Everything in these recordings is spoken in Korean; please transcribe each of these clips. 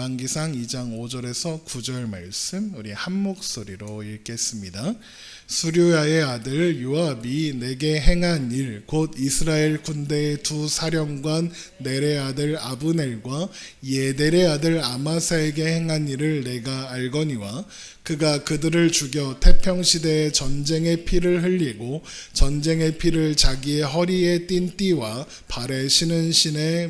열왕기상 2장 5절에서 9절 말씀 우리 한 목소리로 읽겠습니다. 수르야의 아들 요압이 내게 행한 일 곧 이스라엘 군대의 두 사령관 넬의 아들 아브넬과 예델의 아들 아마사에게 행한 일을 내가 알거니와 그가 그들을 죽여 태평시대에 전쟁의 피를 흘리고 전쟁의 피를 자기의 허리에 띤 띠와 발에 신은 신에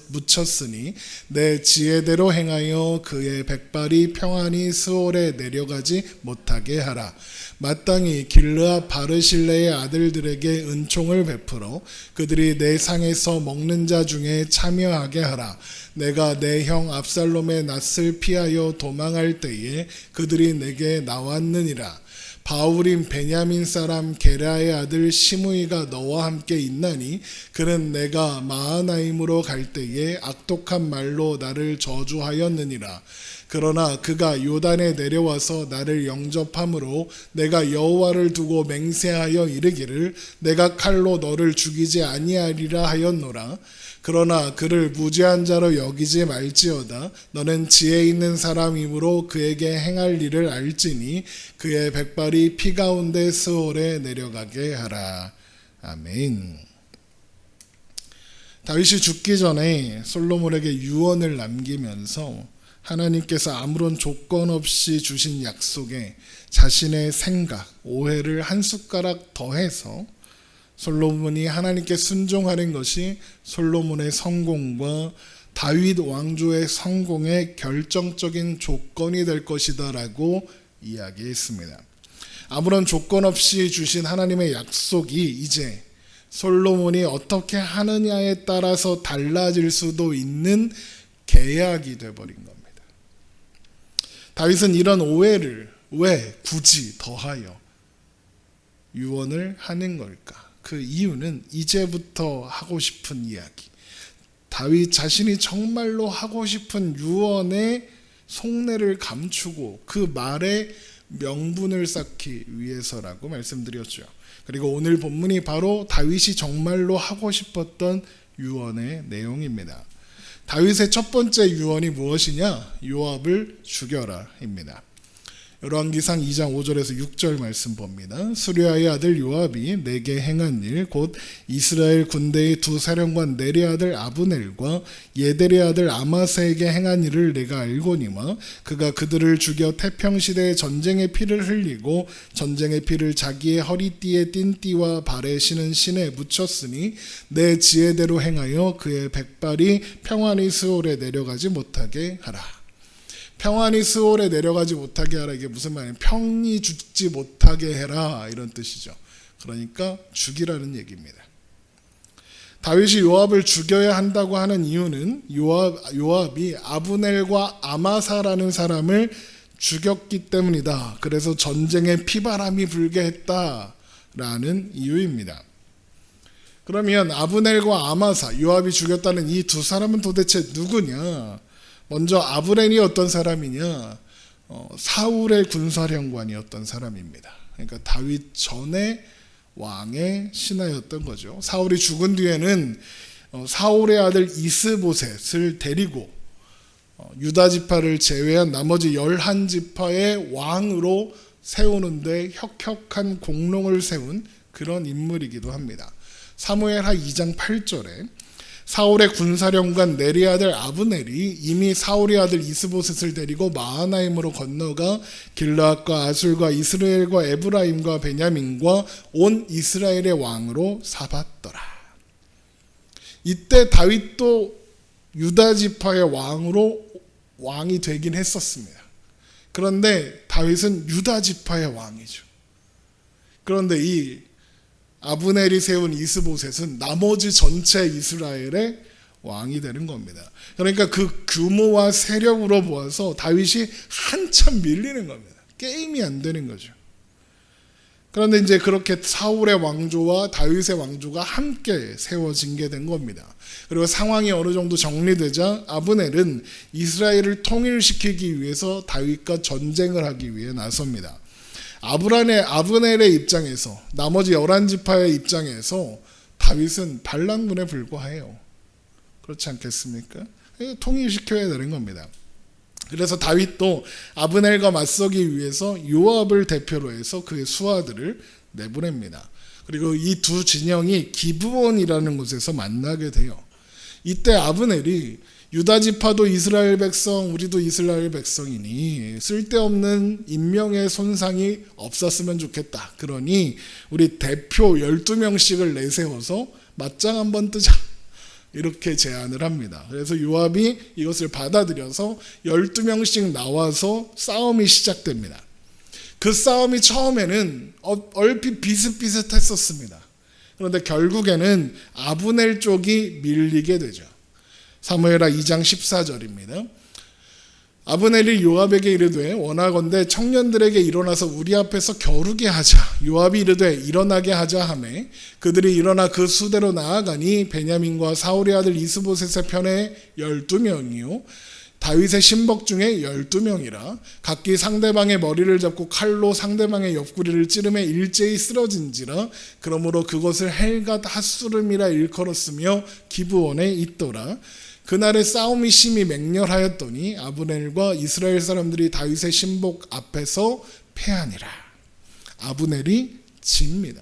묻혔으니 내 지혜대로 행하여 그의 백발이 평안히 스올에 내려가지 못하게 하라. 마땅히 길르앗 바르실레의 아들들에게 은총을 베풀어 그들이 내 상에서 먹는 자 중에 참여하게 하라. 내가 내 형 압살롬의 낯을 피하여 도망할 때에 그들이 내게 나왔느니라. 바울인 베냐민 사람 게라의 아들 시므이가 너와 함께 있나니 그는 내가 마하나임으로 갈 때에 악독한 말로 나를 저주하였느니라. 그러나 그가 요단에 내려와서 나를 영접함으로 내가 여호와를 두고 맹세하여 이르기를 내가 칼로 너를 죽이지 아니하리라 하였노라. 그러나 그를 무죄한 자로 여기지 말지어다. 너는 지혜 있는 사람이므로 그에게 행할 일을 알지니 그의 백발이 피 가운데 스올에 내려가게 하라. 아멘. 다윗이 죽기 전에 솔로몬에게 유언을 남기면서 하나님께서 아무런 조건 없이 주신 약속에 자신의 생각, 오해를 한 숟가락 더해서 솔로몬이 하나님께 순종하는 것이 솔로몬의 성공과 다윗 왕조의 성공의 결정적인 조건이 될 것이다 라고 이야기했습니다. 아무런 조건 없이 주신 하나님의 약속이 이제 솔로몬이 어떻게 하느냐에 따라서 달라질 수도 있는 계약이 되어버린 겁니다. 다윗은 이런 오해를 왜 굳이 더하여 유언을 하는 걸까? 그 이유는 이제부터 하고 싶은 이야기, 다윗 자신이 정말로 하고 싶은 유언의 속내를 감추고 그 말에 명분을 쌓기 위해서라고 말씀드렸죠. 그리고 오늘 본문이 바로 다윗이 정말로 하고 싶었던 유언의 내용입니다. 다윗의 첫 번째 유언이 무엇이냐? 요압을 죽여라 입니다. 열왕기상 2장 5절에서 6절 말씀 봅니다. 수르야의 아들 요압이 내게 행한 일 곧 이스라엘 군대의 두 사령관 넬의 아들 아브넬과 예델의 아들 아마사에게 행한 일을 내가 알거니와 그가 그들을 죽여 태평시대에 전쟁의 피를 흘리고 전쟁의 피를 자기의 허리띠에 띤 띠와 발에 신은 신에 묻혔으니 내 지혜대로 행하여 그의 백발이 평안히 스올에 내려가지 못하게 하라. 평안히 스올에 내려가지 못하게 하라. 이게 무슨 말이에요? 평이 죽지 못하게 해라 이런 뜻이죠. 그러니까 죽이라는 얘기입니다. 다윗이 요압을 죽여야 한다고 하는 이유는 요압이 아브넬과 아마사라는 사람을 죽였기 때문이다. 그래서 전쟁에 피바람이 불게 했다라는 이유입니다. 그러면 아브넬과 아마사, 요압이 죽였다는 이 두 사람은 도대체 누구냐? 먼저 아브넬이 어떤 사람이냐? 사울의 군사령관이었던 사람입니다. 그러니까 다윗 전에 왕의 신하였던 거죠. 사울이 죽은 뒤에는 사울의 아들 이스보셋을 데리고 유다 지파를 제외한 나머지 11지파의 왕으로 세우는데 혁혁한 공로를 세운 그런 인물이기도 합니다. 사무엘하 2장 8절에 사울의 군사령관 넬의 아들 아브넬이 이미 사울의 아들 이스보셋을 데리고 마하나임으로 건너가 길르앗과 아술과 이스라엘과 에브라임과 베냐민과 온 이스라엘의 왕으로 삼았더라. 이때 다윗도 유다 지파의 왕이 되긴 했었습니다. 그런데 다윗은 유다 지파의 왕이죠. 그런데 이 아브넬이 세운 이스보셋은 나머지 전체 이스라엘의 왕이 되는 겁니다. 그러니까 그 규모와 세력으로 보아서 다윗이 한참 밀리는 겁니다. 게임이 안 되는 거죠. 그런데 이제 그렇게 사울의 왕조와 다윗의 왕조가 함께 세워진 게 된 겁니다. 그리고 상황이 어느 정도 정리되자 아브넬은 이스라엘을 통일시키기 위해서 다윗과 전쟁을 하기 위해 나섭니다. 아브넬의 입장에서, 나머지 11지파의 입장에서 다윗은 반란군에 불과해요. 그렇지 않겠습니까? 통일시켜야 되는 겁니다. 그래서 다윗도 아브넬과 맞서기 위해서 요압을 대표로 해서 그의 수하들을 내보냅니다. 그리고 이 두 진영이 기브온이라는 곳에서 만나게 돼요. 이때 아브넬이 유다 지파도 이스라엘 백성, 우리도 이스라엘 백성이니 쓸데없는 인명의 손상이 없었으면 좋겠다. 그러니 우리 대표 12명씩을 내세워서 맞짱 한번 뜨자. 이렇게 제안을 합니다. 그래서 요압이 이것을 받아들여서 12명씩 나와서 싸움이 시작됩니다. 그 싸움이 처음에는 얼핏 비슷비슷했었습니다. 그런데 결국에는 아브넬 쪽이 밀리게 되죠. 사무엘하 2장 14절입니다. 아브넬이 요압에게 이르되 원하건대 청년들에게 일어나서 우리 앞에서 겨루게 하자. 요압이 이르되 일어나게 하자 하매 그들이 일어나 그 수대로 나아가니 베냐민과 사울의 아들 이스보셋의 편에 12명이요 다윗의 신복 중에 12명이라 각기 상대방의 머리를 잡고 칼로 상대방의 옆구리를 찌르매 일제히 쓰러진지라. 그러므로 그것을 헬갓 핫수름이라 일컬었으며 기브온에 있더라. 그날의 싸움이 심히 맹렬하였더니 아브넬과 이스라엘 사람들이 다윗의 신복 앞에서 패하니라. 아브넬이 집니다.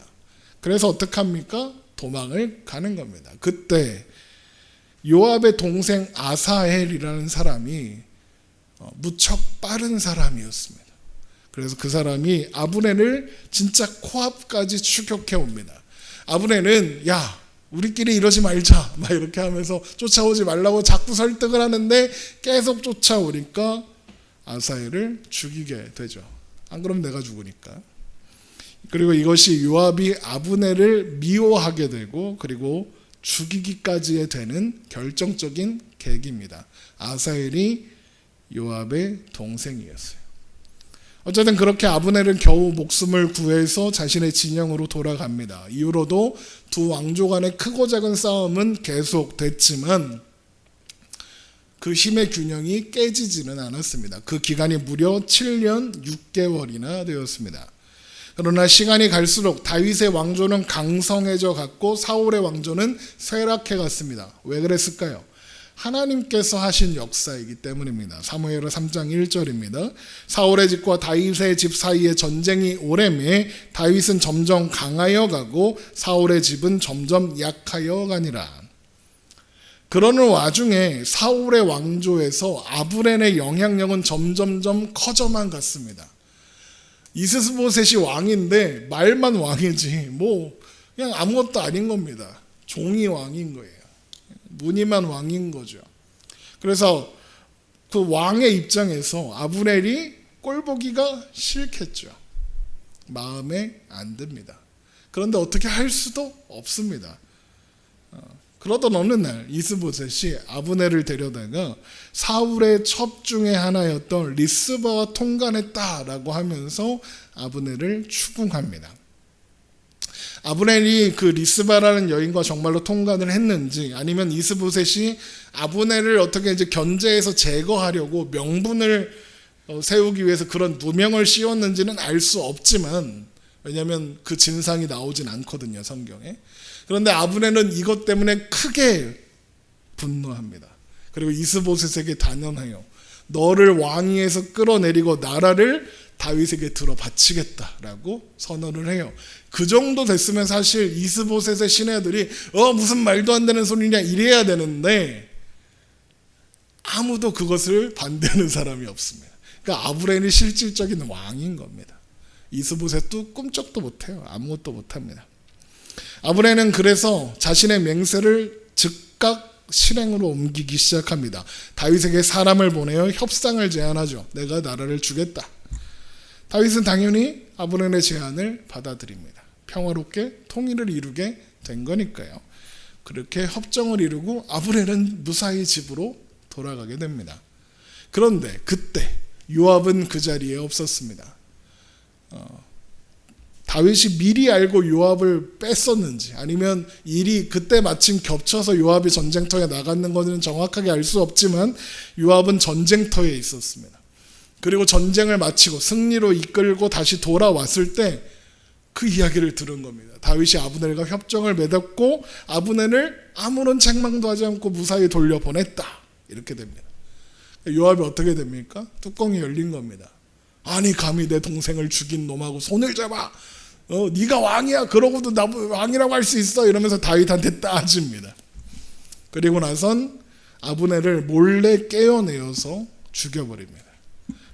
그래서 어떻게 합니까? 도망을 가는 겁니다. 그때 요압의 동생 아사헬이라는 사람이 무척 빠른 사람이었습니다. 그래서 그 사람이 아브넬을 진짜 코앞까지 추격해 옵니다. 아브넬은 야 우리끼리 이러지 말자 막 이렇게 하면서 쫓아오지 말라고 자꾸 설득을 하는데 계속 쫓아오니까 아사헬을 죽이게 되죠. 안 그러면 내가 죽으니까. 그리고 이것이 요압이 아브넬을 미워하게 되고 그리고 죽이기까지 되는 결정적인 계기입니다. 아사헬이 요압의 동생이었어요. 어쨌든 그렇게 아브넬은 겨우 목숨을 구해서 자신의 진영으로 돌아갑니다. 이후로도 두 왕조 간의 크고 작은 싸움은 계속됐지만 그 힘의 균형이 깨지지는 않았습니다. 그 기간이 무려 7년 6개월이나 되었습니다. 그러나 시간이 갈수록 다윗의 왕조는 강성해져 갔고 사울의 왕조는 쇠락해 갔습니다. 왜 그랬을까요? 하나님께서 하신 역사이기 때문입니다. 사무엘하 3장 1절입니다. 사울의 집과 다윗의 집 사이에 전쟁이 오래매 다윗은 점점 강하여 가고 사울의 집은 점점 약하여 가니라. 그러는 와중에 사울의 왕조에서 아브넬의 영향력은 점점점 커져만 갔습니다. 이스보셋이 왕인데 말만 왕이지 뭐 그냥 아무것도 아닌 겁니다. 종이 왕인 거예요. 무늬만 왕인 거죠. 그래서 그 왕의 입장에서 아브넬이 꼴보기가 싫겠죠. 마음에 안 듭니다. 그런데 어떻게 할 수도 없습니다. 그러던 어느 날 이스보셋이 아브넬을 데려다가 사울의 첩 중에 하나였던 리스바와 통관했다라고 하면서 아브넬을 추궁합니다. 아브넬이 그 리스바라는 여인과 정말로 통관을 했는지 아니면 이스보셋이 아브넬을 어떻게 이제 견제해서 제거하려고 명분을 세우기 위해서 그런 누명을 씌웠는지는 알 수 없지만 왜냐하면 그 진상이 나오진 않거든요 성경에. 그런데 아브넬은 이것 때문에 크게 분노합니다. 그리고 이스보셋에게 단언해요. 너를 왕위에서 끌어내리고 나라를 다윗에게 들어 바치겠다라고 선언을 해요. 그 정도 됐으면 사실 이스보셋의 시내들이 무슨 말도 안 되는 소리냐 이래야 되는데 아무도 그것을 반대하는 사람이 없습니다. 그러니까 아브넬이 실질적인 왕인 겁니다. 이스보셋도 꿈쩍도 못해요. 아무것도 못합니다. 아브넬은 그래서 자신의 맹세를 즉각 실행으로 옮기기 시작합니다. 다윗에게 사람을 보내어 협상을 제안하죠. 내가 나라를 주겠다. 다윗은 당연히 아브넬의 제안을 받아들입니다. 평화롭게 통일을 이루게 된 거니까요. 그렇게 협정을 이루고 아브넬은 무사히 집으로 돌아가게 됩니다. 그런데 그때 요압은 그 자리에 없었습니다. 다윗이 미리 알고 요압을 뺐었는지 아니면 일이 그때 마침 겹쳐서 요압이 전쟁터에 나가는 것은 정확하게 알 수 없지만 요압은 전쟁터에 있었습니다. 그리고 전쟁을 마치고 승리로 이끌고 다시 돌아왔을 때 그 이야기를 들은 겁니다. 다윗이 아브넬과 협정을 맺었고 아브넬을 아무런 책망도 하지 않고 무사히 돌려보냈다. 이렇게 됩니다. 요압이 어떻게 됩니까? 뚜껑이 열린 겁니다. 아니 감히 내 동생을 죽인 놈하고 손을 잡아. 네가 왕이야. 그러고도 나 왕이라고 할 수 있어. 이러면서 다윗한테 따집니다. 그리고 나선 아브넬을 몰래 깨어내어서 죽여버립니다.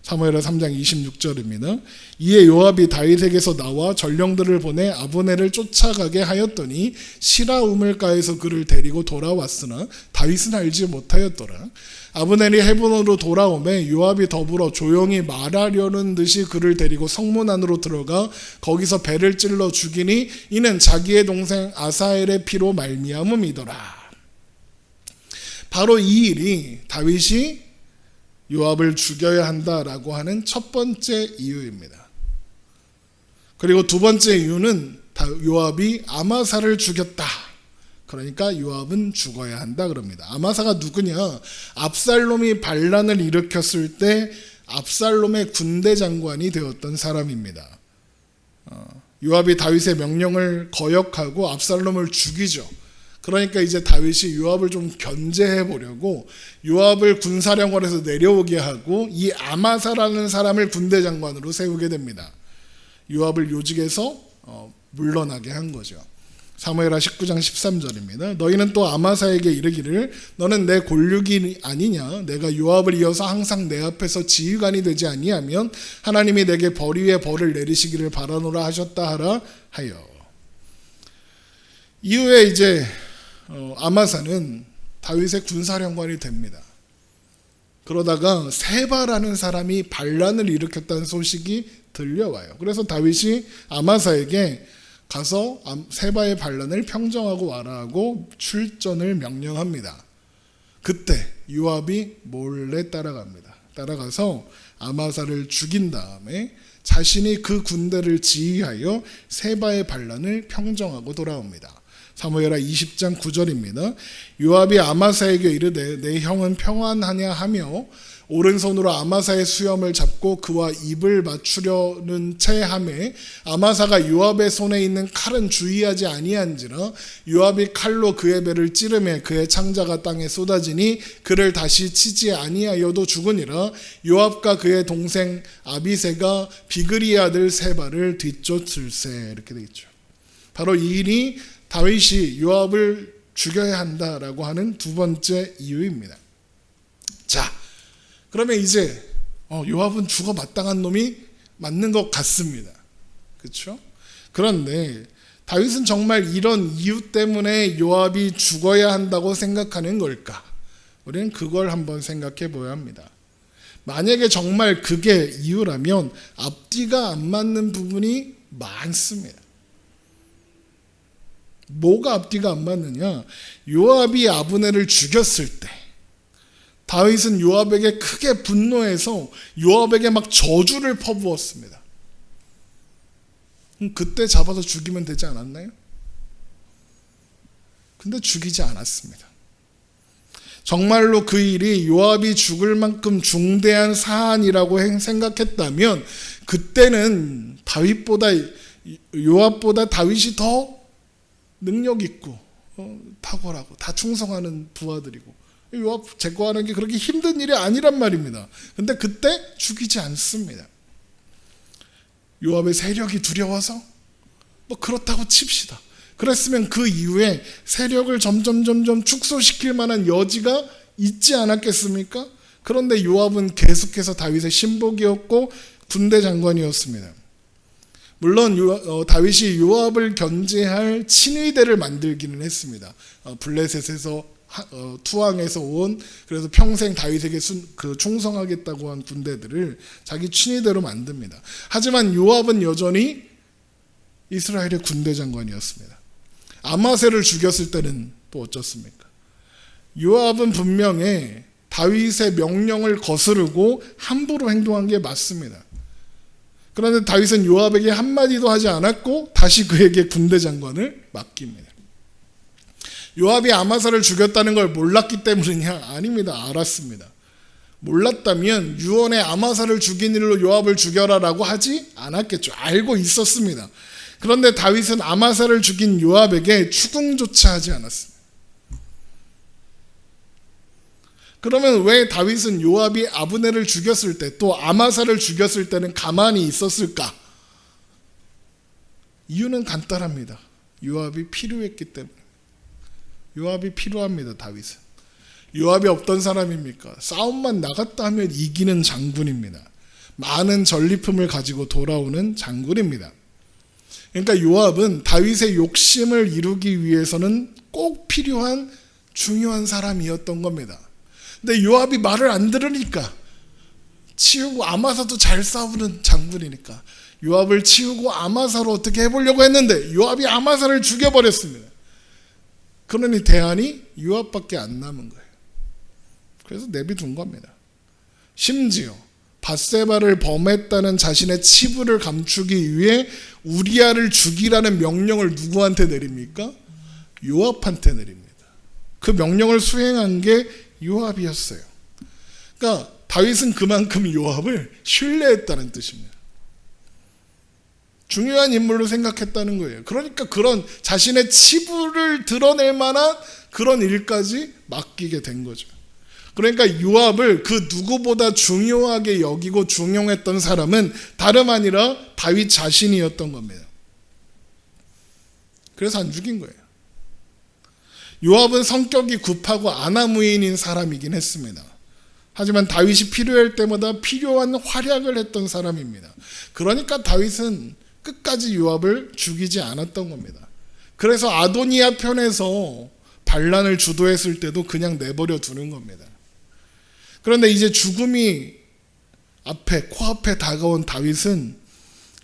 사무엘하 3장 26절입니다. 이에 요압이 다윗에게서 나와 전령들을 보내 아브넬을 쫓아가게 하였더니 시라 우물가에서 그를 데리고 돌아왔으나 다윗은 알지 못하였더라. 아브넬이 헤브론으로 돌아오매 요압이 더불어 조용히 말하려는 듯이 그를 데리고 성문 안으로 들어가 거기서 배를 찔러 죽이니 이는 자기의 동생 아사엘의 피로 말미암음이더라. 바로 이 일이 다윗이 요압을 죽여야 한다라고 하는 첫 번째 이유입니다. 그리고 두 번째 이유는 요압이 아마사를 죽였다. 그러니까 요압은 죽어야 한다 그럽니다. 아마사가 누구냐? 압살롬이 반란을 일으켰을 때 압살롬의 군대 장관이 되었던 사람입니다. 요압이 다윗의 명령을 거역하고 압살롬을 죽이죠. 그러니까 이제 다윗이 요압을 좀 견제해 보려고 요압을 군사령관에서 내려오게 하고 이 아마사라는 사람을 군대 장관으로 세우게 됩니다. 요압을 요직에서 물러나게 한 거죠. 사무엘하 19장 13절입니다. 너희는 또 아마사에게 이르기를 너는 내 골육이 아니냐? 내가 요압을 이어서 항상 내 앞에서 지휘관이 되지 아니하면 하나님이 내게 벌 위에 벌을 내리시기를 바라노라 하셨다 하라 하여. 이후에 이제 아마사는 다윗의 군사령관이 됩니다. 그러다가 세바라는 사람이 반란을 일으켰다는 소식이 들려와요. 그래서 다윗이 아마사에게 가서 세바의 반란을 평정하고 와라 하고 출전을 명령합니다. 그때 요압이 몰래 따라갑니다. 따라가서 아마사를 죽인 다음에 자신이 그 군대를 지휘하여 세바의 반란을 평정하고 돌아옵니다. 사무엘하 20장 9절입니다. 요압이 아마사에게 이르되 내 형은 평안하냐 하며 오른손으로 아마사의 수염을 잡고 그와 입을 맞추려는 채 하매 아마사가 요압의 손에 있는 칼은 주의하지 아니한지라 요압이 칼로 그의 배를 찌르매 그의 창자가 땅에 쏟아지니 그를 다시 치지 아니하여도 죽으니라. 요압과 그의 동생 아비새가 비그리의 아들 세바를 뒤쫓을세. 이렇게 되어 있죠. 바로 이 일이 다윗이 요압을 죽여야 한다라고 하는 두 번째 이유입니다. 자, 그러면 이제 요압은 죽어 마땅한 놈이 맞는 것 같습니다. 그렇죠? 그런데 다윗은 정말 이런 이유 때문에 요압이 죽어야 한다고 생각하는 걸까? 우리는 그걸 한번 생각해 보아야 합니다. 만약에 정말 그게 이유라면 앞뒤가 안 맞는 부분이 많습니다. 뭐가 앞뒤가 안 맞느냐? 요압이 아브넬을 죽였을 때 다윗은 요압에게 크게 분노해서 요압에게 막 저주를 퍼부었습니다. 그때 잡아서 죽이면 되지 않았나요? 근데 죽이지 않았습니다. 정말로 그 일이 요압이 죽을 만큼 중대한 사안이라고 생각했다면 그때는 요압보다 다윗이 더 능력 있고 탁월하고 다 충성하는 부하들이고 요압 제거하는 게 그렇게 힘든 일이 아니란 말입니다. 근데 그때 죽이지 않습니다. 요압의 세력이 두려워서 뭐 그렇다고 칩시다. 그랬으면 그 이후에 세력을 점점 축소시킬 만한 여지가 있지 않았겠습니까? 그런데 요압은 계속해서 다윗의 신복이었고 군대 장관이었습니다. 물론 다윗이 요압을 견제할 친위대를 만들기는 했습니다. 블레셋에서 투항에서 온 그래서 평생 다윗에게 충성하겠다고 한 군대들을 자기 친위대로 만듭니다. 하지만 요압은 여전히 이스라엘의 군대 장관이었습니다. 아마세를 죽였을 때는 또 어쩌습니까? 요압은 분명히 다윗의 명령을 거스르고 함부로 행동한 게 맞습니다. 그런데 다윗은 요압에게 한마디도 하지 않았고 다시 그에게 군대 장관을 맡깁니다. 요압이 아마사를 죽였다는 걸 몰랐기 때문이냐? 아닙니다. 알았습니다. 몰랐다면 유언에 아마사를 죽인 일로 요압을 죽여라라고 하지 않았겠죠. 알고 있었습니다. 그런데 다윗은 아마사를 죽인 요압에게 추궁조차 하지 않았습니다. 그러면 왜 다윗은 요압이 아브넬을 죽였을 때 또 아마사를 죽였을 때는 가만히 있었을까? 이유는 간단합니다. 요압이 필요했기 때문에. 요압이 필요합니다. 다윗은. 요압이 없던 사람입니까? 싸움만 나갔다 하면 이기는 장군입니다. 많은 전리품을 가지고 돌아오는 장군입니다. 그러니까 요압은 다윗의 욕심을 이루기 위해서는 꼭 필요한 중요한 사람이었던 겁니다. 근데 요압이 말을 안 들으니까, 치우고 아마사도 잘 싸우는 장군이니까 요압을 치우고 아마사로 어떻게 해보려고 했는데 요압이 아마사를 죽여버렸습니다. 그러니 대안이 요압밖에 안 남은 거예요. 그래서 내비둔 겁니다. 심지어 밧세바를 범했다는 자신의 치부를 감추기 위해 우리아를 죽이라는 명령을 누구한테 내립니까? 요압한테 내립니다. 그 명령을 수행한 게 요압이었어요. 그러니까 다윗은 그만큼 요압을 신뢰했다는 뜻입니다. 중요한 인물로 생각했다는 거예요. 그러니까 그런 자신의 치부를 드러낼 만한 그런 일까지 맡기게 된 거죠. 그러니까 요압을 그 누구보다 중요하게 여기고 중용했던 사람은 다름 아니라 다윗 자신이었던 겁니다. 그래서 안 죽인 거예요. 요압은 성격이 급하고 아나무인인 사람이긴 했습니다. 하지만 다윗이 필요할 때마다 필요한 활약을 했던 사람입니다. 그러니까 다윗은 끝까지 요압을 죽이지 않았던 겁니다. 그래서 아도니아 편에서 반란을 주도했을 때도 그냥 내버려 두는 겁니다. 그런데 이제 죽음이 코앞에 다가온 다윗은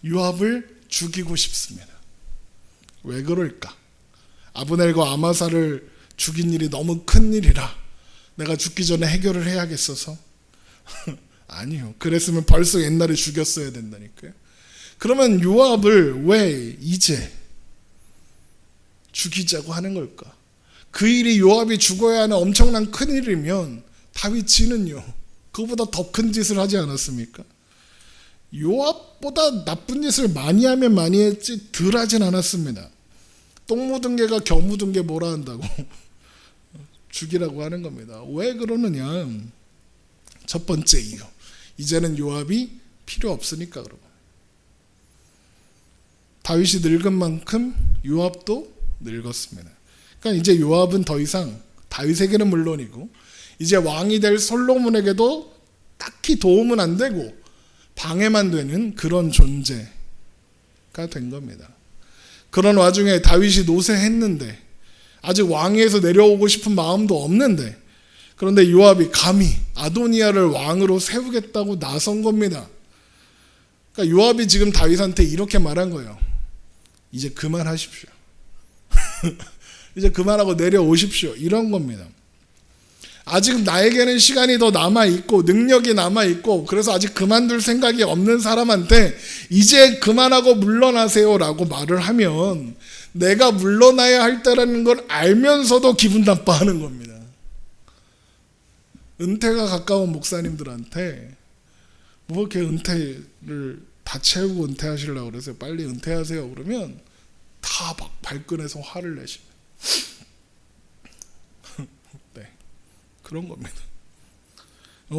요압을 죽이고 싶습니다. 왜 그럴까? 아브넬과 아마사를 죽인 일이 너무 큰 일이라 내가 죽기 전에 해결을 해야겠어서? 아니요. 그랬으면 벌써 옛날에 죽였어야 된다니까요. 그러면 요압을 왜 이제 죽이자고 하는 걸까? 그 일이 요압이 죽어야 하는 엄청난 큰 일이면 다윗이는요, 그보다 더 큰 짓을 하지 않았습니까? 요압보다 나쁜 짓을 많이 하면 많이 했지 덜 하진 않았습니다. 똥 묻은 개가 겨 묻은 개 뭐라 한다고 죽이라고 하는 겁니다. 왜 그러느냐? 첫 번째 이유, 이제는 요압이 필요 없으니까 그러고. 다윗이 늙은 만큼 요압도 늙었습니다. 그러니까 이제 요압은 더 이상 다윗에게는 물론이고 이제 왕이 될 솔로몬에게도 딱히 도움은 안 되고 방해만 되는 그런 존재가 된 겁니다. 그런 와중에 다윗이 노쇠했는데 아직 왕위에서 내려오고 싶은 마음도 없는데, 그런데 요압이 감히 아도니아를 왕으로 세우겠다고 나선 겁니다. 그러니까 요압이 지금 다윗한테 이렇게 말한 거예요. 이제 그만하십시오. 이제 그만하고 내려오십시오. 이런 겁니다. 아직 나에게는 시간이 더 남아있고 능력이 남아있고 그래서 아직 그만둘 생각이 없는 사람한테 이제 그만하고 물러나세요 라고 말을 하면 내가 물러나야 할 때라는 걸 알면서도 기분 나빠하는 겁니다. 은퇴가 가까운 목사님들한테 뭐 이렇게 은퇴를 다 채우고 은퇴하시려고 그러세요. 빨리 은퇴하세요. 그러면 다 막 발끈해서 화를 내십니다. 네, 그런 겁니다.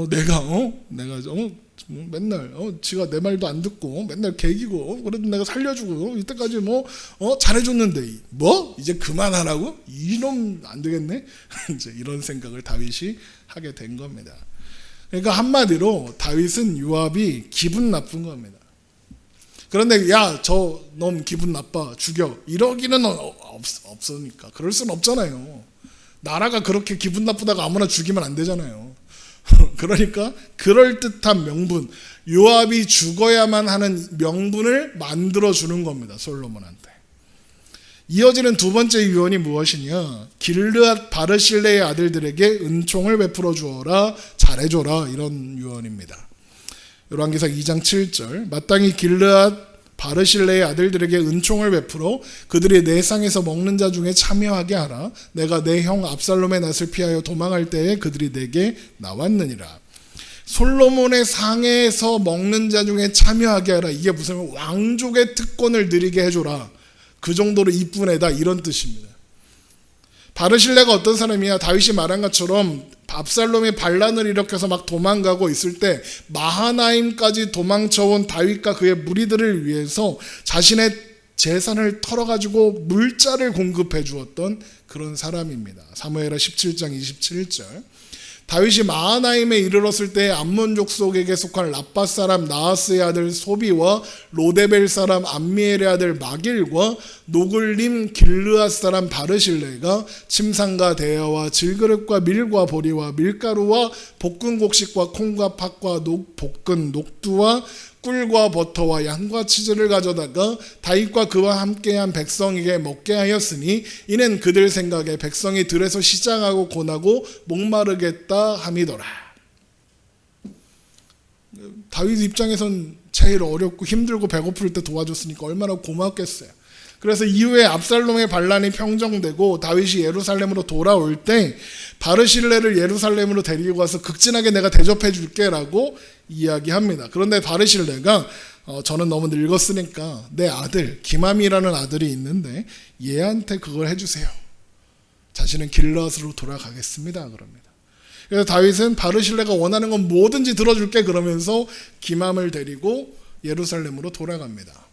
내가 맨날 지가 내 말도 안 듣고 맨날 개기고 그래도 내가 살려주고 이때까지 잘해줬는데 이제 그만하라고? 이놈 안 되겠네. 이제 이런 생각을 다윗이 하게 된 겁니다. 그러니까 한마디로 다윗은 요압이 기분 나쁜 겁니다. 그런데 야, 저 놈 기분 나빠 죽여 이러기는 없으니까 그럴 수는 없잖아요. 나라가 그렇게 기분 나쁘다가 아무나 죽이면 안 되잖아요. 그러니까 그럴듯한 명분, 요압이 죽어야만 하는 명분을 만들어주는 겁니다. 솔로몬한테. 이어지는 두 번째 유언이 무엇이냐? 길르앗 바르실레의 아들들에게 은총을 베풀어 주어라, 잘해줘라, 이런 유언입니다. 열왕기상 2장 7절, 마땅히 길르앗 바르실레의 아들들에게 은총을 베풀어 그들이 내 상에서 먹는 자 중에 참여하게 하라. 내가 내 형 압살롬의 낯을 피하여 도망할 때에 그들이 내게 나왔느니라. 솔로몬의 상에서 먹는 자 중에 참여하게 하라. 이게 무슨 왕족의 특권을 누리게 해줘라. 그 정도로 이쁜 애다, 이런 뜻입니다. 바르실레가 어떤 사람이야? 다윗이 말한 것처럼 압살롬이 반란을 일으켜서 막 도망가고 있을 때 마하나임까지 도망쳐온 다윗과 그의 무리들을 위해서 자신의 재산을 털어가지고 물자를 공급해 주었던 그런 사람입니다. 사무엘하 17장 27절. 다윗이 마하나임에 이르렀을 때 암몬족 속에게 속한 라빠 사람 나하스의 아들 소비와 로데벨 사람 암미엘의 아들 마길과 노글림 길르앗 사람 바르실레가 침상과 대야와 질그릇과 밀과 보리와 밀가루와 볶은 곡식과 콩과 팥과 볶은 녹두와 꿀과 버터와 양과 치즈를 가져다가 다윗과 그와 함께한 백성에게 먹게 하였으니 이는 그들 생각에 백성이 들에서 시장하고 고나고 목마르겠다 함이더라. 다윗 입장에선 제일 어렵고 힘들고 배고플 때 도와줬으니까 얼마나 고맙겠어요. 그래서 이후에 압살롬의 반란이 평정되고 다윗이 예루살렘으로 돌아올 때 바르실레를 예루살렘으로 데리고 가서 극진하게 내가 대접해 줄게라고 이야기합니다. 그런데 바르실레가 저는 너무 늙었으니까 내 아들 기맘이라는 아들이 있는데 얘한테 그걸 해주세요. 자신은 길르앗으로 돌아가겠습니다. 그럽니다. 그래서 다윗은 바르실레가 원하는 건 뭐든지 들어줄게 그러면서 기맘을 데리고 예루살렘으로 돌아갑니다.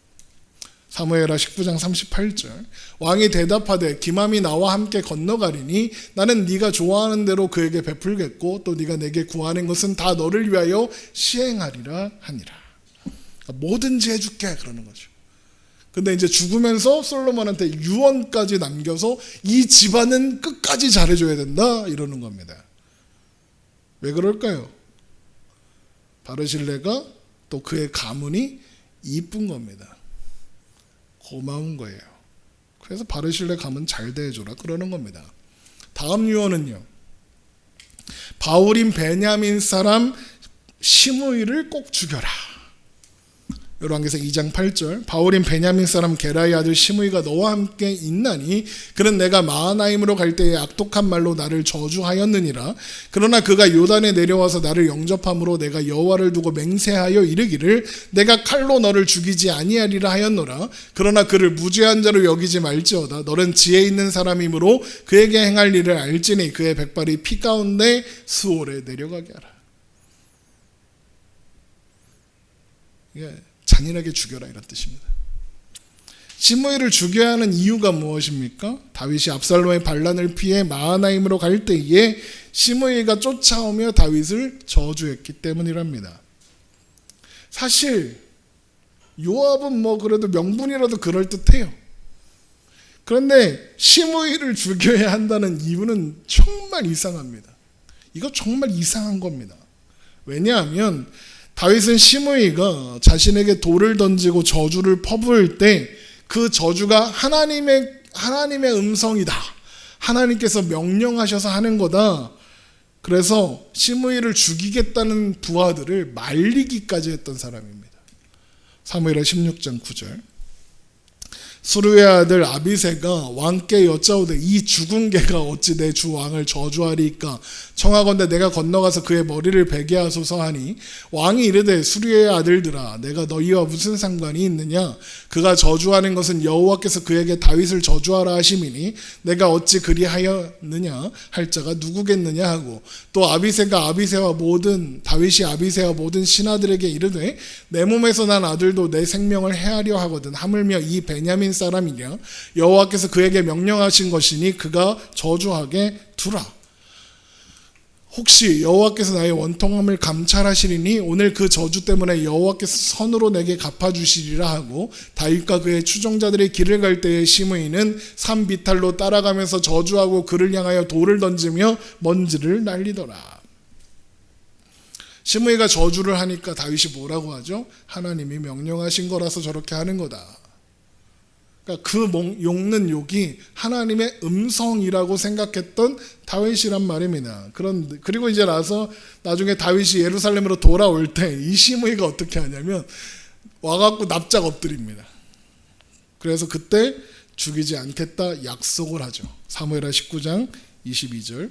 사무엘하 19장 38절. 왕이 대답하되 기맘이 나와 함께 건너가리니 나는 네가 좋아하는 대로 그에게 베풀겠고 또 네가 내게 구하는 것은 다 너를 위하여 시행하리라 하니라. 뭐든지 해줄게 그러는 거죠. 근데 이제 죽으면서 솔로몬한테 유언까지 남겨서 이 집안은 끝까지 잘해줘야 된다 이러는 겁니다. 왜 그럴까요? 바르실레가 또 그의 가문이 이쁜 겁니다. 고마운 거예요. 그래서 바르실레 가문 잘 대해줘라 그러는 겁니다. 다음 유언은요. 바울인 베냐민 사람 시므이를 꼭 죽여라. 열왕기상 2장 8절. 바울인 베냐민 사람 게라의 아들 시므이가 너와 함께 있나니 그는 내가 마하나임으로 갈 때에 악독한 말로 나를 저주하였느니라. 그러나 그가 요단에 내려와서 나를 영접함으로 내가 여호와를 두고 맹세하여 이르기를 내가 칼로 너를 죽이지 아니하리라 하였노라. 그러나 그를 무죄한 자로 여기지 말지어다. 너는 지혜 있는 사람이므로 그에게 행할 일을 알지니 그의 백발이 피 가운데 수월에 내려가게 하라. 이게 잔인하게 죽여라 이런 뜻입니다. 시므이를 죽여야 하는 이유가 무엇입니까? 다윗이 압살롬의 반란을 피해 마하나임으로 갈 때에 시므이가 쫓아오며 다윗을 저주했기 때문이랍니다. 사실 요압은 그래도 명분이라도 그럴듯해요. 그런데 시므이를 죽여야 한다는 이유는 정말 이상합니다. 이거 정말 이상한 겁니다. 왜냐하면 다윗은 시므이가 자신에게 돌을 던지고 저주를 퍼부을 때 그 저주가 하나님의 음성이다. 하나님께서 명령하셔서 하는 거다. 그래서 시므이를 죽이겠다는 부하들을 말리기까지 했던 사람입니다. 사무엘하 16장 9절. 수르의 아들 아비새가 왕께 여짜오되 이 죽은 개가 어찌 내 주 왕을 저주하리이까 청하건대 내가 건너가서 그의 머리를 베게 하소서 하니 왕이 이르되 수르의 아들들아 내가 너희와 무슨 상관이 있느냐 그가 저주하는 것은 여호와께서 그에게 다윗을 저주하라 하심이니 내가 어찌 그리하였느냐 할 자가 누구겠느냐 하고 또 아비새가 다윗이 아비새와 모든 신하들에게 이르되 내 몸에서 난 아들도 내 생명을 해하려 하거든 하물며 이 베냐민 사람이냐 여호와께서 그에게 명령하신 것이니 그가 저주하게 두라. 혹시 여호와께서 나의 원통함을 감찰하시리니 오늘 그 저주 때문에 여호와께서 선으로 내게 갚아주시리라 하고 다윗과 그의 추종자들이 길을 갈 때에 시므이는 산 비탈로 따라가면서 저주하고 그를 향하여 돌을 던지며 먼지를 날리더라. 시므이가 저주를 하니까 다윗이 뭐라고 하죠? 하나님이 명령하신 거라서 저렇게 하는 거다. 그러니까 그 욕는 욕이 하나님의 음성이라고 생각했던 다윗이란 말입니다. 그리고 이제 나중에 다윗이 예루살렘으로 돌아올 때 이 시므이가 어떻게 하냐면 와갖고 납작 엎드립니다. 그래서 그때 죽이지 않겠다 약속을 하죠. 사무엘하 19장 22절.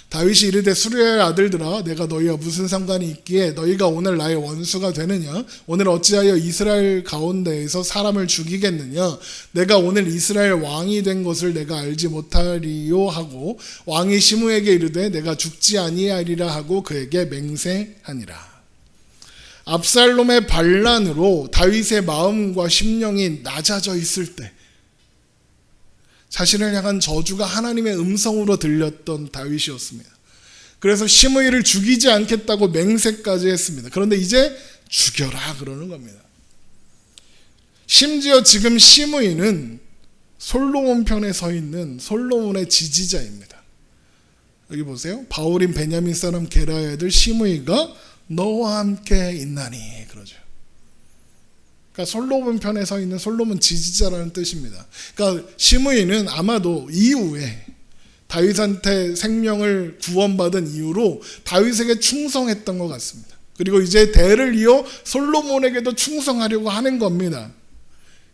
다윗이 이르되 수르야의 아들들아 내가 너희와 무슨 상관이 있기에 너희가 오늘 나의 원수가 되느냐? 오늘 어찌하여 이스라엘 가운데에서 사람을 죽이겠느냐? 내가 오늘 이스라엘 왕이 된 것을 내가 알지 못하리요 하고 왕이 시므에게 이르되 내가 죽지 아니하리라 하고 그에게 맹세하니라. 압살롬의 반란으로 다윗의 마음과 심령이 낮아져 있을 때 자신을 향한 저주가 하나님의 음성으로 들렸던 다윗이었습니다. 그래서 시므이를 죽이지 않겠다고 맹세까지 했습니다. 그런데 이제 죽여라 그러는 겁니다. 심지어 지금 시므이는 솔로몬 편에 서 있는 솔로몬의 지지자입니다. 여기 보세요. 바울인 베냐민 사람 게라의 아들 시므이가 너와 함께 있나니 그러죠. 그러니까 솔로몬 편에 서 있는 솔로몬 지지자라는 뜻입니다. 그러니까 시므이는 아마도 이후에 다윗한테 생명을 구원받은 이후로 다윗에게 충성했던 것 같습니다. 그리고 이제 대를 이어 솔로몬에게도 충성하려고 하는 겁니다.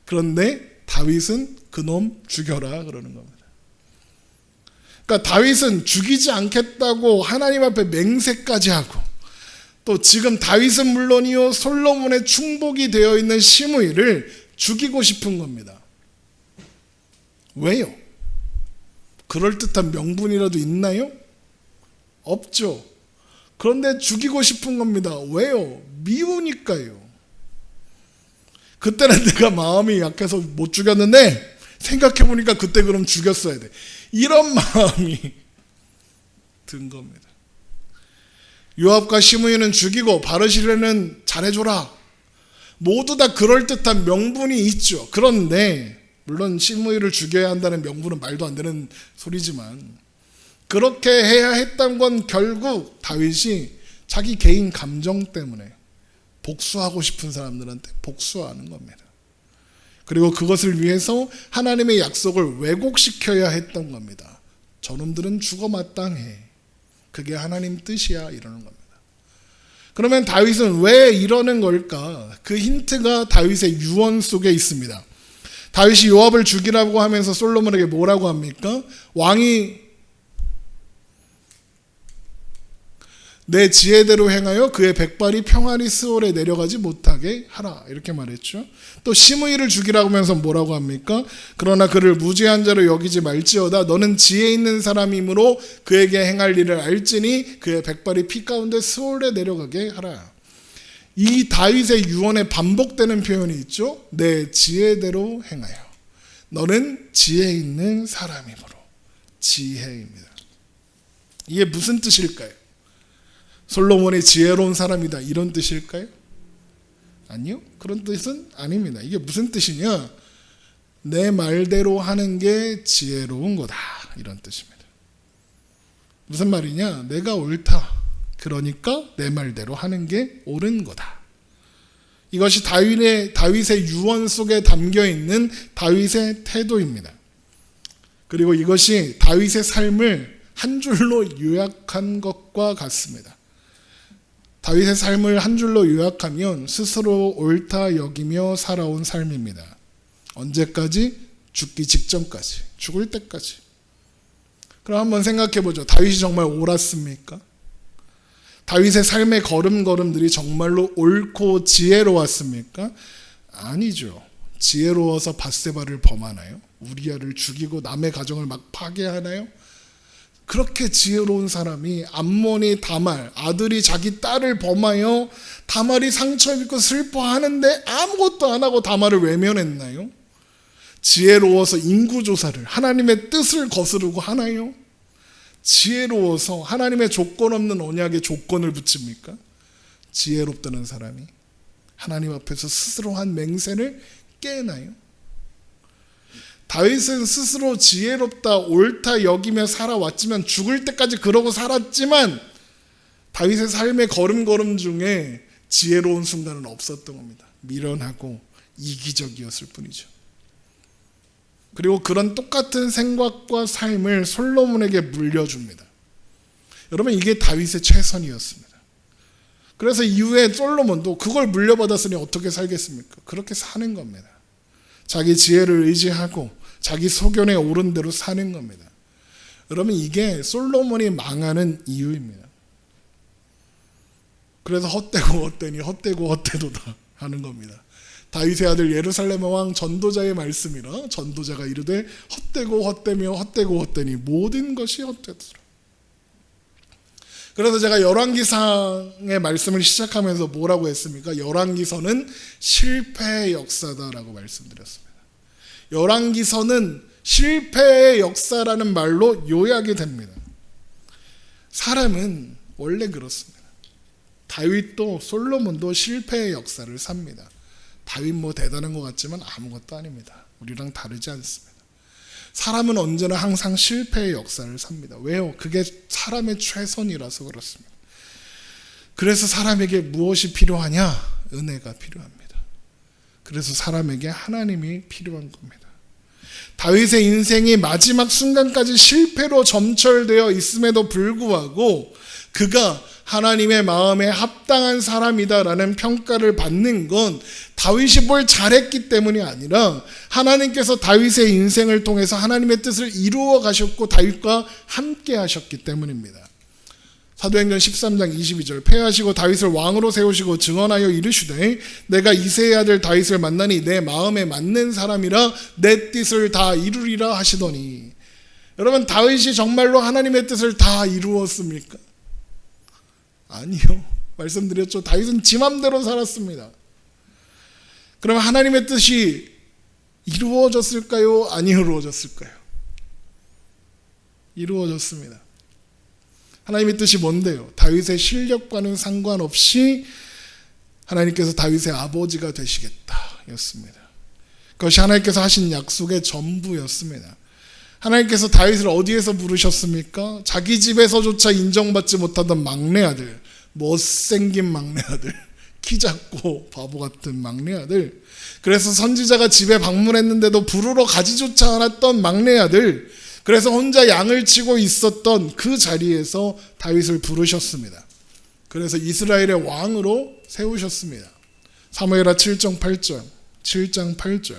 그런데 다윗은 그놈 죽여라 그러는 겁니다. 그러니까 다윗은 죽이지 않겠다고 하나님 앞에 맹세까지 하고 또 지금 다윗은 물론이요 솔로몬의 충복이 되어 있는 시므이를 죽이고 싶은 겁니다. 왜요? 그럴듯한 명분이라도 있나요? 없죠. 그런데 죽이고 싶은 겁니다. 왜요? 미우니까요. 그때는 내가 마음이 약해서 못 죽였는데 생각해보니까 그때 그럼 죽였어야 돼. 이런 마음이 든 겁니다. 요압과 시므이는 죽이고 바르실레는 잘해줘라. 모두 다 그럴듯한 명분이 있죠. 그런데 물론 시므이를 죽여야 한다는 명분은 말도 안 되는 소리지만 그렇게 해야 했던 건 결국 다윗이 자기 개인 감정 때문에 복수하고 싶은 사람들한테 복수하는 겁니다. 그리고 그것을 위해서 하나님의 약속을 왜곡시켜야 했던 겁니다. 저놈들은 죽어 마땅해. 그게 하나님 뜻이야 이러는 겁니다. 그러면 다윗은 왜 이러는 걸까? 그 힌트가 다윗의 유언 속에 있습니다. 다윗이 요압을 죽이라고 하면서 솔로몬에게 뭐라고 합니까? 왕이 내 지혜대로 행하여 그의 백발이 평안히 스올에 내려가지 못하게 하라 이렇게 말했죠. 또 시므이를 죽이라고 하면서 뭐라고 합니까? 그러나 그를 무죄한 자로 여기지 말지어다 너는 지혜 있는 사람이므로 그에게 행할 일을 알지니 그의 백발이 피 가운데 스올에 내려가게 하라. 이 다윗의 유언에 반복되는 표현이 있죠. 내 지혜대로 행하여 너는 지혜 있는 사람이므로. 지혜입니다. 이게 무슨 뜻일까요? 솔로몬이 지혜로운 사람이다 이런 뜻일까요? 아니요. 그런 뜻은 아닙니다. 이게 무슨 뜻이냐? 내 말대로 하는 게 지혜로운 거다 이런 뜻입니다. 무슨 말이냐? 내가 옳다. 그러니까 내 말대로 하는 게 옳은 거다. 이것이 다윗의 유언 속에 담겨있는 다윗의 태도입니다. 그리고 이것이 다윗의 삶을 한 줄로 요약한 것과 같습니다. 다윗의 삶을 한 줄로 요약하면 스스로 옳다 여기며 살아온 삶입니다. 언제까지? 죽기 직전까지. 죽을 때까지. 그럼 한번 생각해 보죠. 다윗이 정말 옳았습니까? 다윗의 삶의 걸음걸음들이 정말로 옳고 지혜로웠습니까? 아니죠. 지혜로워서 밧세바를 범하나요? 우리아를 죽이고 남의 가정을 막 파괴하나요? 그렇게 지혜로운 사람이 암몬이 다말 아들이 자기 딸을 범하여 다말이 상처 입고 슬퍼하는데 아무것도 안 하고 다말을 외면했나요? 지혜로워서 인구조사를 하나님의 뜻을 거스르고 하나요? 지혜로워서 하나님의 조건 없는 언약에 조건을 붙입니까? 지혜롭다는 사람이 하나님 앞에서 스스로 한 맹세를 깨나요? 다윗은 스스로 지혜롭다 옳다 여기며 살아왔지만 죽을 때까지 그러고 살았지만 다윗의 삶의 걸음걸음 중에 지혜로운 순간은 없었던 겁니다. 미련하고 이기적이었을 뿐이죠. 그리고 그런 똑같은 생각과 삶을 솔로몬에게 물려줍니다. 여러분 이게 다윗의 최선이었습니다. 그래서 이후에 솔로몬도 그걸 물려받았으니 어떻게 살겠습니까? 그렇게 사는 겁니다. 자기 지혜를 의지하고 자기 소견에 옳은 대로 사는 겁니다. 여러분, 이게 솔로몬이 망하는 이유입니다. 그래서 헛되고 헛되니 헛되고 헛되도다 하는 겁니다. 다윗의 아들 예루살렘 왕 전도자의 말씀이라 전도자가 이르되 헛되고 헛되며 헛되고 헛되니 모든 것이 헛되더라. 그래서 제가 열왕기상의 말씀을 시작하면서 뭐라고 했습니까? 열왕기서는 실패의 역사다라고 말씀드렸습니다. 열왕기서는 실패의 역사라는 말로 요약이 됩니다. 사람은 원래 그렇습니다. 다윗도 솔로몬도 실패의 역사를 삽니다. 다윗 뭐 대단한 것 같지만 아무것도 아닙니다. 우리랑 다르지 않습니다. 사람은 언제나 항상 실패의 역사를 삽니다. 왜요? 그게 사람의 최선이라서 그렇습니다. 그래서 사람에게 무엇이 필요하냐? 은혜가 필요합니다. 그래서 사람에게 하나님이 필요한 겁니다. 다윗의 인생이 마지막 순간까지 실패로 점철되어 있음에도 불구하고 그가 하나님의 마음에 합당한 사람이다라는 평가를 받는 건 다윗이 뭘 잘했기 때문이 아니라 하나님께서 다윗의 인생을 통해서 하나님의 뜻을 이루어 가셨고 다윗과 함께 하셨기 때문입니다. 사도행전 13장 22절 패하시고 다윗을 왕으로 세우시고 증언하여 이르시되 내가 이새의 아들 다윗을 만나니 내 마음에 맞는 사람이라 내 뜻을 다 이루리라 하시더니, 여러분, 다윗이 정말로 하나님의 뜻을 다 이루었습니까? 아니요. 말씀드렸죠. 다윗은 지 맘대로 살았습니다. 그러면 하나님의 뜻이 이루어졌을까요? 안 이루어졌을까요? 이루어졌습니다. 하나님의 뜻이 뭔데요? 다윗의 실력과는 상관없이 하나님께서 다윗의 아버지가 되시겠다 였습니다. 그것이 하나님께서 하신 약속의 전부였습니다. 하나님께서 다윗을 어디에서 부르셨습니까? 자기 집에서조차 인정받지 못하던 막내 아들, 못생긴 막내 아들, 키 작고 바보 같은 막내 아들, 그래서 선지자가 집에 방문했는데도 부르러 가지조차 않았던 막내 아들, 그래서 혼자 양을 치고 있었던 그 자리에서 다윗을 부르셨습니다. 그래서 이스라엘의 왕으로 세우셨습니다. 사무엘하 7장 8절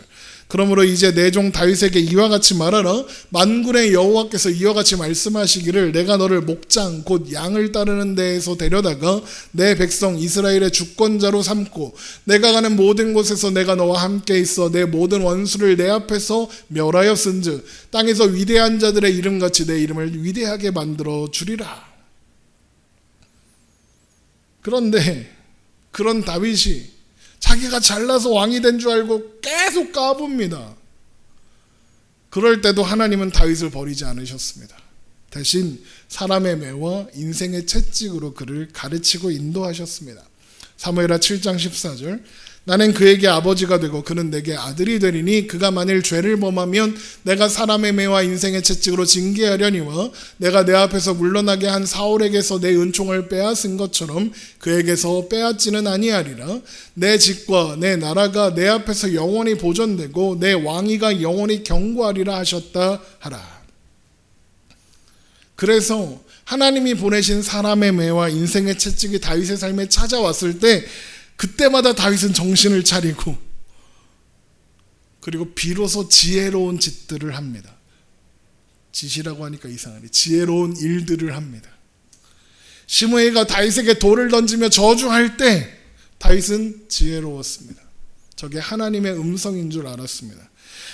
그러므로 이제 내 종 다윗에게 이와 같이 말하라. 만군의 여호와께서 이와 같이 말씀하시기를 내가 너를 목장 곧 양을 따르는 데에서 데려다가 내 백성 이스라엘의 주권자로 삼고 내가 가는 모든 곳에서 내가 너와 함께 있어 내 모든 원수를 내 앞에서 멸하였은즉 땅에서 위대한 자들의 이름같이 내 이름을 위대하게 만들어 주리라. 그런데 그런 다윗이 자기가 잘나서 왕이 된 줄 알고 계속 까붑니다. 그럴 때도 하나님은 다윗을 버리지 않으셨습니다. 대신 사람의 매와 인생의 채찍으로 그를 가르치고 인도하셨습니다. 사무엘하 7장 14절 나는 그에게 아버지가 되고 그는 내게 아들이 되리니 그가 만일 죄를 범하면 내가 사람의 매와 인생의 채찍으로 징계하려니와 내가 내 앞에서 물러나게 한 사울에게서 내 은총을 빼앗은 것처럼 그에게서 빼앗지는 아니하리라. 내 집과 내 나라가 내 앞에서 영원히 보존되고 내 왕위가 영원히 경고하리라 하셨다 하라. 그래서 하나님이 보내신 사람의 매와 인생의 채찍이 다윗의 삶에 찾아왔을 때 그때마다 다윗은 정신을 차리고 그리고 비로소 지혜로운 짓들을 합니다. 짓이라고 하니까 이상하네. 지혜로운 일들을 합니다. 시므이가 다윗에게 돌을 던지며 저주할 때 다윗은 지혜로웠습니다. 저게 하나님의 음성인 줄 알았습니다.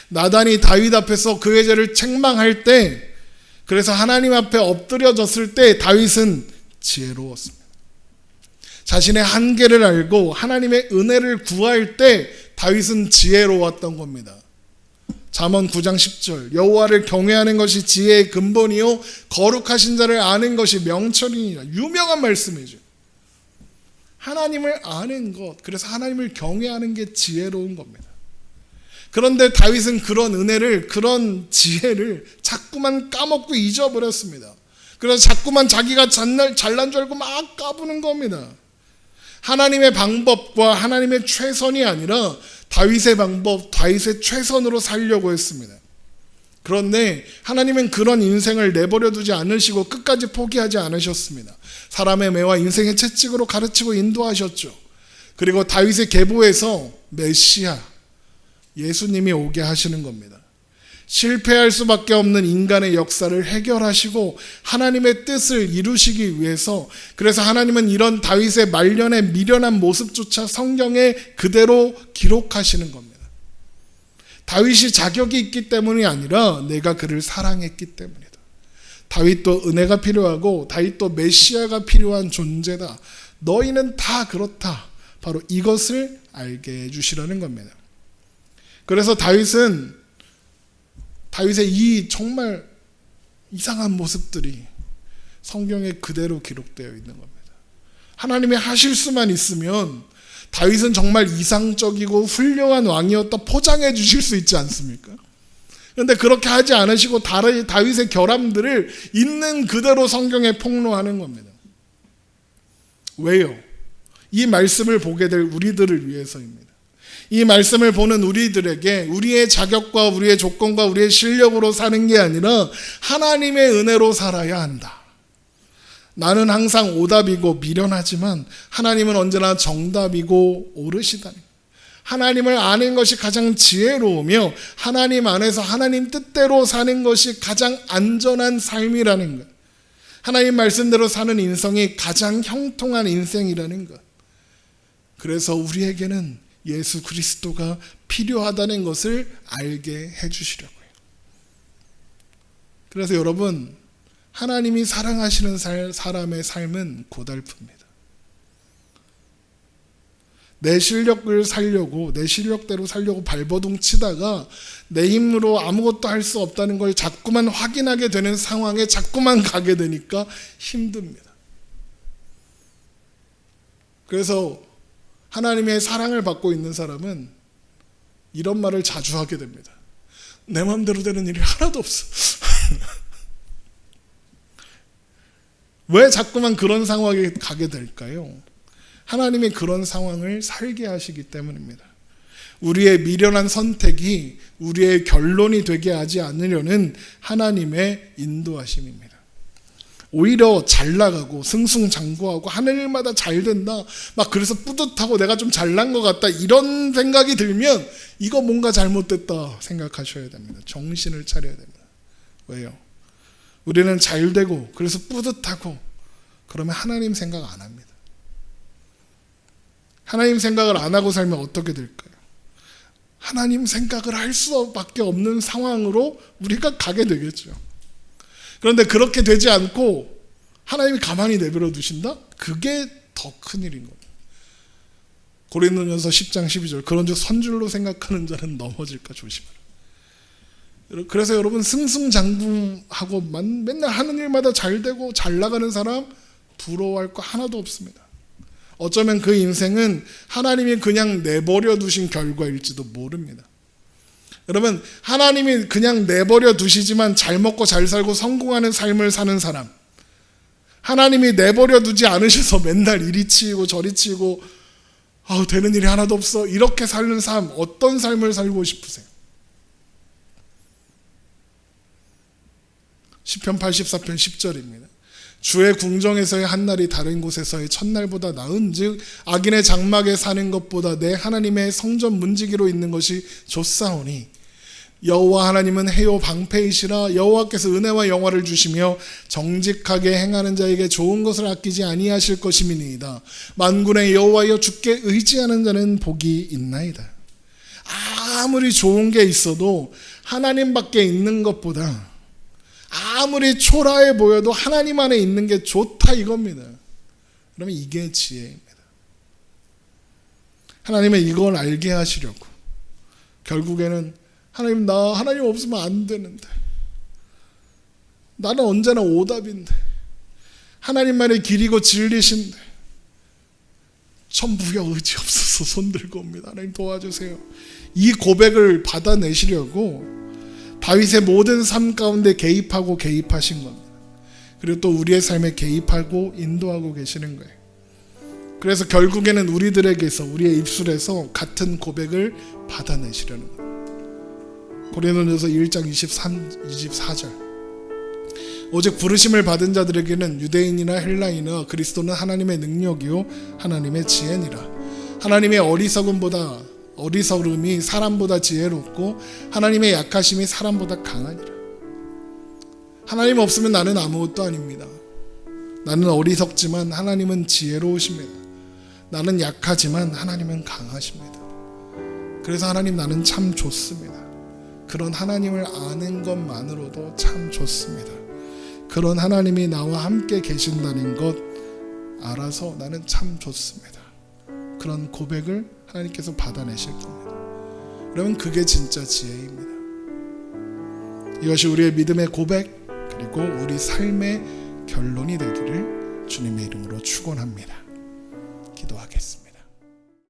나단이 다윗 앞에서 그의 죄를 책망할 때, 그래서 하나님 앞에 엎드려졌을 때 다윗은 지혜로웠습니다. 자신의 한계를 알고 하나님의 은혜를 구할 때 다윗은 지혜로웠던 겁니다. 잠언 9장 10절 여호와를 경외하는 것이 지혜의 근본이요 거룩하신 자를 아는 것이 명철이니라. 유명한 말씀이죠. 하나님을 아는 것, 그래서 하나님을 경외하는 게 지혜로운 겁니다. 그런데 다윗은 그런 은혜를, 그런 지혜를 자꾸만 까먹고 잊어버렸습니다. 그래서 자꾸만 자기가 잘난 줄 알고 막 까부는 겁니다. 하나님의 방법과 하나님의 최선이 아니라 다윗의 방법, 다윗의 최선으로 살려고 했습니다. 그런데 하나님은 그런 인생을 내버려 두지 않으시고 끝까지 포기하지 않으셨습니다. 사람의 매와 인생의 채찍으로 가르치고 인도하셨죠. 그리고 다윗의 계보에서 메시아, 예수님이 오게 하시는 겁니다. 실패할 수밖에 없는 인간의 역사를 해결하시고 하나님의 뜻을 이루시기 위해서, 그래서 하나님은 이런 다윗의 말년의 미련한 모습조차 성경에 그대로 기록하시는 겁니다. 다윗이 자격이 있기 때문이 아니라 내가 그를 사랑했기 때문이다. 다윗도 은혜가 필요하고 다윗도 메시아가 필요한 존재다. 너희는 다 그렇다. 바로 이것을 알게 해주시라는 겁니다. 그래서 다윗의 이 정말 이상한 모습들이 성경에 그대로 기록되어 있는 겁니다. 하나님이 하실 수만 있으면 다윗은 정말 이상적이고 훌륭한 왕이었다 포장해 주실 수 있지 않습니까? 그런데 그렇게 하지 않으시고 다윗의 결함들을 있는 그대로 성경에 폭로하는 겁니다. 왜요? 이 말씀을 보게 될 우리들을 위해서입니다. 이 말씀을 보는 우리들에게 우리의 자격과 우리의 조건과 우리의 실력으로 사는 게 아니라 하나님의 은혜로 살아야 한다. 나는 항상 오답이고 미련하지만 하나님은 언제나 정답이고 오르시다니. 하나님을 아는 것이 가장 지혜로우며 하나님 안에서 하나님 뜻대로 사는 것이 가장 안전한 삶이라는 것. 하나님 말씀대로 사는 인생이 가장 형통한 인생이라는 것. 그래서 우리에게는 예수 그리스도가 필요하다는 것을 알게 해주시려고요. 그래서 여러분, 하나님이 사랑하시는 사람의 삶은 고달픕니다. 내 실력을 살려고, 내 실력대로 살려고 발버둥 치다가 내 힘으로 아무것도 할 수 없다는 걸 자꾸만 확인하게 되는 상황에 자꾸만 가게 되니까 힘듭니다. 그래서 하나님의 사랑을 받고 있는 사람은 이런 말을 자주 하게 됩니다. 내 마음대로 되는 일이 하나도 없어. 왜 자꾸만 그런 상황에 가게 될까요? 하나님이 그런 상황을 살게 하시기 때문입니다. 우리의 미련한 선택이 우리의 결론이 되게 하지 않으려는 하나님의 인도하심입니다. 오히려 잘 나가고 승승장구하고 하는 일마다 잘 된다, 막 그래서 뿌듯하고 내가 좀 잘난 것 같다, 이런 생각이 들면 이거 뭔가 잘못됐다 생각하셔야 됩니다. 정신을 차려야 됩니다. 왜요? 우리는 잘 되고 그래서 뿌듯하고 그러면 하나님 생각 안 합니다. 하나님 생각을 안 하고 살면 어떻게 될까요? 하나님 생각을 할 수밖에 없는 상황으로 우리가 가게 되겠죠. 그런데 그렇게 되지 않고 하나님이 가만히 내버려 두신다? 그게 더 큰일인 겁니다. 고린도전서 10장 12절, 그런즉 선줄로 생각하는 자는 넘어질까 조심하라. 그래서 여러분, 승승장구하고 맨날 하는 일마다 잘 되고 잘 나가는 사람 부러워할 거 하나도 없습니다. 어쩌면 그 인생은 하나님이 그냥 내버려 두신 결과일지도 모릅니다. 여러분, 하나님이 그냥 내버려 두시지만 잘 먹고 잘 살고 성공하는 삶을 사는 사람, 하나님이 내버려 두지 않으셔서 맨날 이리 치이고 저리 치이고 되는 일이 하나도 없어, 이렇게 사는 삶, 어떤 삶을 살고 싶으세요? 시편 84편 10절입니다. 주의 궁정에서의 한날이 다른 곳에서의 첫날보다 나은즉 악인의 장막에 사는 것보다 내 하나님의 성전 문지기로 있는 것이 좋사오니 여호와 하나님은 해요 방패이시라. 여호와께서 은혜와 영화를 주시며 정직하게 행하는 자에게 좋은 것을 아끼지 아니하실 것임이니이다. 만군의 여호와여, 주께 의지하는 자는 복이 있나이다. 아무리 좋은 게 있어도 하나님 밖에 있는 것보다, 아무리 초라해 보여도 하나님 안에 있는 게 좋다, 이겁니다. 그러면 이게 지혜입니다. 하나님은 이걸 알게 하시려고 결국에는 하나님 없으면 안 되는데, 나는 언제나 오답인데, 하나님만의 길이고 진리신데 천부여 의지 없어서 손들고 옵니다. 하나님 도와주세요. 이 고백을 받아내시려고 다윗의 모든 삶 가운데 개입하고 개입하신 겁니다. 그리고 또 우리의 삶에 개입하고 인도하고 계시는 거예요. 그래서 결국에는 우리들에게서, 우리의 입술에서 같은 고백을 받아내시려는 거예요. 고린도전서 1장 24절, 오직 부르심을 받은 자들에게는 유대인이나 헬라인이나 그리스도는 하나님의 능력이요 하나님의 지혜니라. 하나님의 어리석음이 사람보다 지혜롭고 하나님의 약하심이 사람보다 강하니라. 하나님 없으면 나는 아무것도 아닙니다. 나는 어리석지만 하나님은 지혜로우십니다. 나는 약하지만 하나님은 강하십니다. 그래서 하나님, 나는 참 좋습니다. 그런 하나님을 아는 것만으로도 참 좋습니다. 그런 하나님이 나와 함께 계신다는 것 알아서 나는 참 좋습니다. 그런 고백을 하나님께서 받아내실 겁니다. 그러면 그게 진짜 지혜입니다. 이것이 우리의 믿음의 고백, 그리고 우리 삶의 결론이 되기를 주님의 이름으로 축원합니다. 기도하겠습니다.